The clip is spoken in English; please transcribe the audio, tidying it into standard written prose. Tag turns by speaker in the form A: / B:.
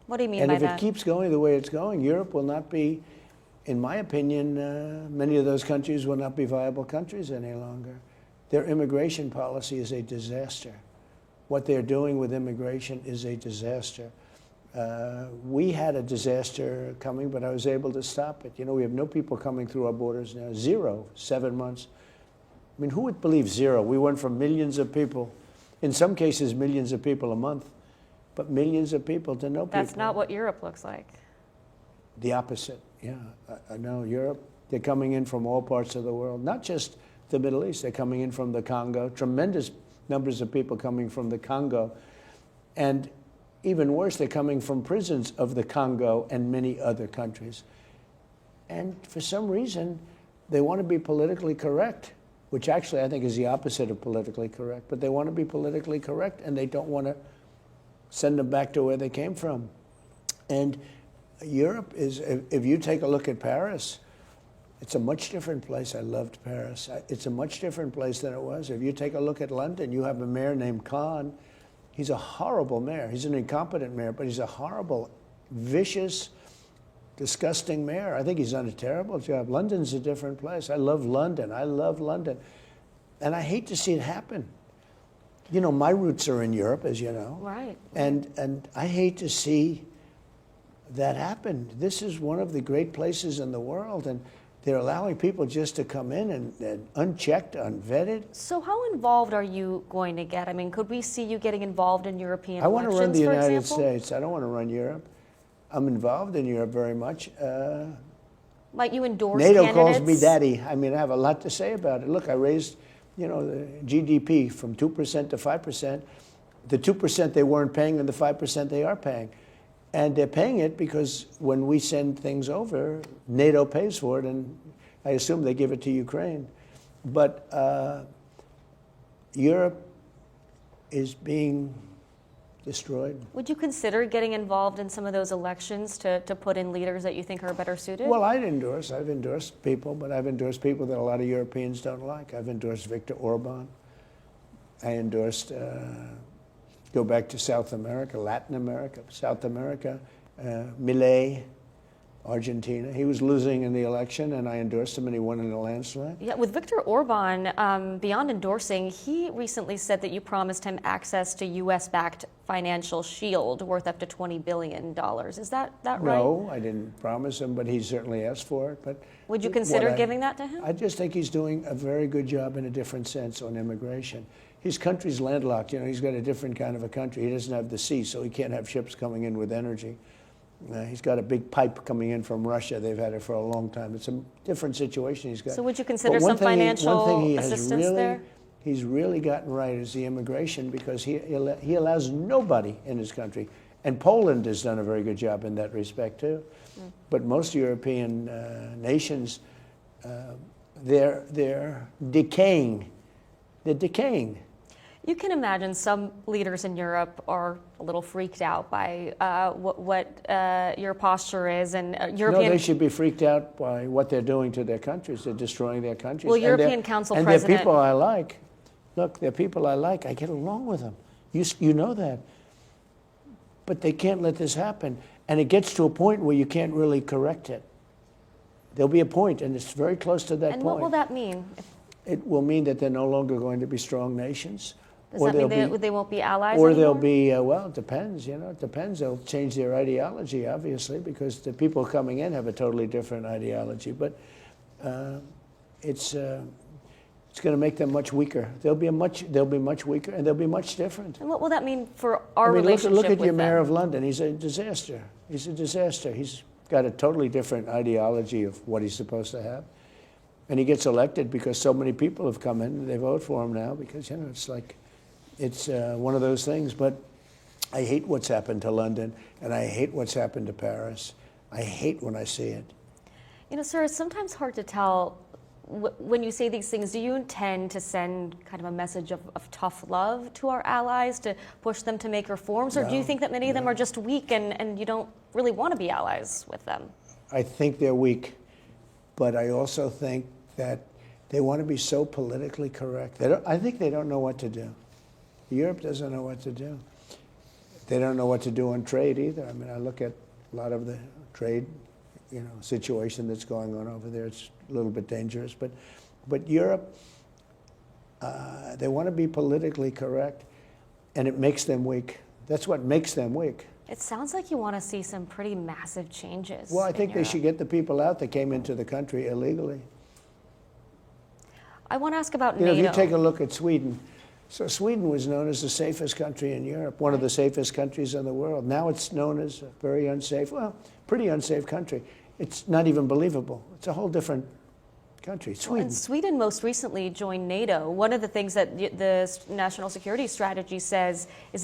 A: What do you mean
B: And
A: by
B: if
A: that?
B: it keeps going the way it's going, Europe will not be, in my opinion, many of those countries will not be viable countries any longer. Their immigration policy is a disaster. What they're doing with immigration is a disaster. We had a disaster coming, but I was able to stop it. You know, we have no people coming through our borders now. 0, 7 months. I mean, who would believe 0? We went from millions of people, in some cases millions of people a month, but millions of people to no people.
A: That's not what Europe looks like.
B: The opposite, yeah. I know Europe, they're coming in from all parts of the world, not just the Middle East. They're coming in from the Congo, tremendous numbers of people coming from the Congo. And even worse, they're coming from prisons of the Congo and many other countries. And for some reason, they want to be politically correct, which actually I think is the opposite of politically correct. But they want to be politically correct, and they don't want to send them back to where they came from. And Europe is, if you take a look at Paris, it's a much different place. I loved Paris. It's a much different place than it was. If you take a look at London, you have a mayor named Khan. He's a horrible mayor. He's an incompetent mayor, but he's a horrible, vicious, disgusting mayor. I think he's done a terrible job. London's a different place. I love London. I love London. And I hate to see it happen. You know, my roots are in Europe, as you know.
A: Right.
B: And I hate to see that happen. This is one of the great places in the world, and they're allowing people just to come in and unchecked, unvetted.
A: So how involved are you going to get? I mean, could we see you getting involved in European
B: I want to
A: elections,
B: run the
A: for
B: United
A: example?
B: States. I don't want to run Europe. I'm involved in Europe very much.
A: Might you endorse
B: NATO
A: candidates?
B: calls me daddy. I mean, I have a lot to say about it. Look, I raised, you know, the GDP from 2% to 5%. The 2% they weren't paying and the 5% they are paying. And they're paying it because when we send things over, NATO pays for it, and I assume they give it to Ukraine. But Europe is being destroyed.
A: Would you consider getting involved in some of those elections to put in leaders that you think are better suited?
B: Well, I've endorsed people, but I've endorsed people that a lot of Europeans don't like. I've endorsed Viktor Orban. I endorsed, go back to South America, Latin America, South America, Milei, Argentina. He was losing in the election, and I endorsed him, and he won in a landslide.
A: Yeah, with Viktor Orban, beyond endorsing, he recently said that you promised him access to U.S.-backed financial shield worth up to $20 billion. Is that right?
B: No, I didn't promise him, but he certainly asked for it. But
A: would you consider giving that to him?
B: I just think he's doing a very good job in a different sense on immigration. His country's landlocked. You know, he's got a different kind of a country. He doesn't have the sea, so he can't have ships coming in with energy. He's got a big pipe coming in from Russia. They've had it for a long time. It's a different situation he's got.
A: So would you consider some financial assistance there?
B: He's really gotten right is the immigration, because he allows nobody in his country. And Poland has done a very good job in that respect, too. Mm. But most European nations, they're decaying. They're decaying.
A: You can imagine some leaders in Europe are a little freaked out by what your posture is, and European.
B: No, they should be freaked out by what they're doing to their countries. They're destroying their countries.
A: Well, European Council President.
B: And they're people I like. Look, they're people I like. I get along with them. You know that. But they can't let this happen. And it gets to a point where you can't really correct it. There'll be a point, and it's very close to that point.
A: And what will that mean?
B: It will mean that they're no longer going to be strong nations.
A: Does that mean they won't be allies
B: anymore? Or
A: anymore?
B: they'll be, well, it depends, you know, it depends. They'll change their ideology, obviously, because the people coming in have a totally different ideology. But it's going to make them much weaker. They'll be much weaker, and they'll be much different.
A: And what will that mean for our relationship with them?
B: Look at your mayor of London. He's a disaster. He's a disaster. He's got a totally different ideology of what he's supposed to have. And he gets elected because so many people have come in and they vote for him now because, you know, it's like, it's one of those things. But I hate what's happened to London, and I hate what's happened to Paris. I hate when I see it.
A: You know, sir, it's sometimes hard to tell when you say these things. Do you intend to send kind of a message of tough love to our allies to push them to make reforms? Or do you think that many of them are just weak and you don't really want to be allies with them?
B: I think they're weak, but I also think that they want to be so politically correct. I think they don't know what to do. Europe doesn't know what to do. They don't know what to do on trade either. I mean, I look at a lot of the trade, situation that's going on over there. It's a little bit dangerous. But Europe, they want to be politically correct, and it makes them weak. That's what makes them weak.
A: It sounds like you want to see some pretty massive changes.
B: Well, I think
A: in
B: they
A: Europe.
B: should get the people out that came into the country illegally.
A: I want to ask about
B: If
A: NATO.
B: you take a look at Sweden, so Sweden was known as the safest country in Europe, one of the safest countries in the world. Now it's known as a very unsafe, pretty unsafe country. It's not even believable. It's a whole different country, Sweden.
A: And Sweden most recently joined NATO. One of the things that the national security strategy says is that